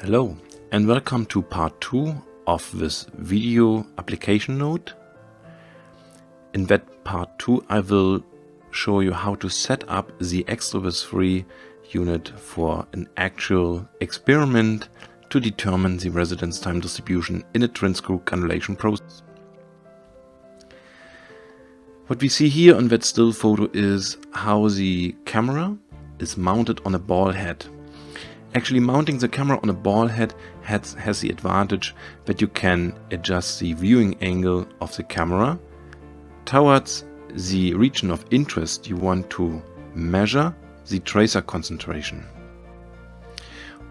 Hello and welcome to part 2 of this video application note. In that part 2 I will show you how to set up the ExtruVis 3 unit for an actual experiment to determine the residence time distribution in a twin screw granulation process. What we see here on that still photo is how the camera is mounted on a ball head. Actually, mounting the camera on a ball head has the advantage that you can adjust the viewing angle of the camera towards the region of interest you want to measure the tracer concentration.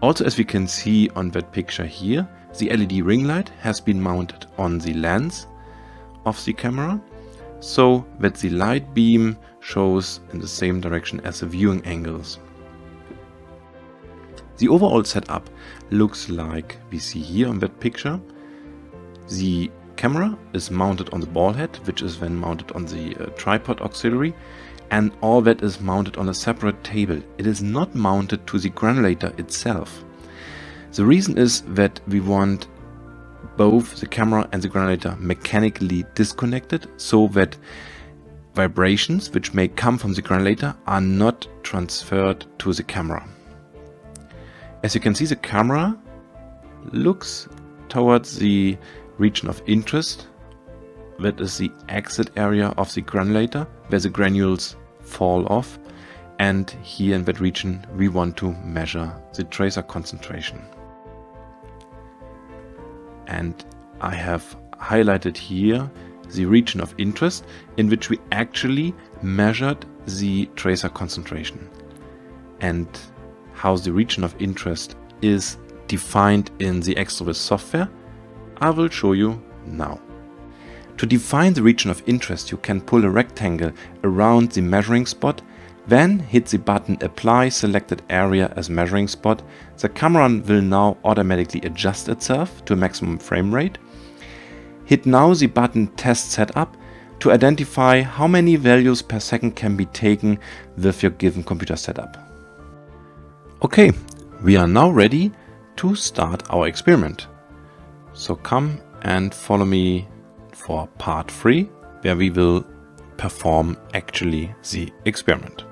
Also, as we can see on that picture here, the LED ring light has been mounted on the lens of the camera so that the light beam shows in the same direction as the viewing angles. The overall setup looks like we see here on that picture. The camera is mounted on the ball head, which is then mounted on the tripod auxiliary, and all that is mounted on a separate table. It is not mounted to the granulator itself. The reason is that we want both the camera and the granulator mechanically disconnected so that vibrations which may come from the granulator are not transferred to the camera. As you can see, the camera looks towards the region of interest. That is the exit area of the granulator where the granules fall off, and here in that region we want to measure the tracer concentration. And I have highlighted here the region of interest in which we actually measured the tracer concentration. And how the region of interest is defined in the ExtruVis software, I will show you now. To define the region of interest, you can pull a rectangle around the measuring spot, then hit the button Apply Selected Area as Measuring Spot. The camera will now automatically adjust itself to a maximum frame rate. Hit now the button Test Setup to identify how many values per second can be taken with your given computer setup. Okay, we are now ready to start our experiment. So come and follow me for part 3, where we will perform actually the experiment.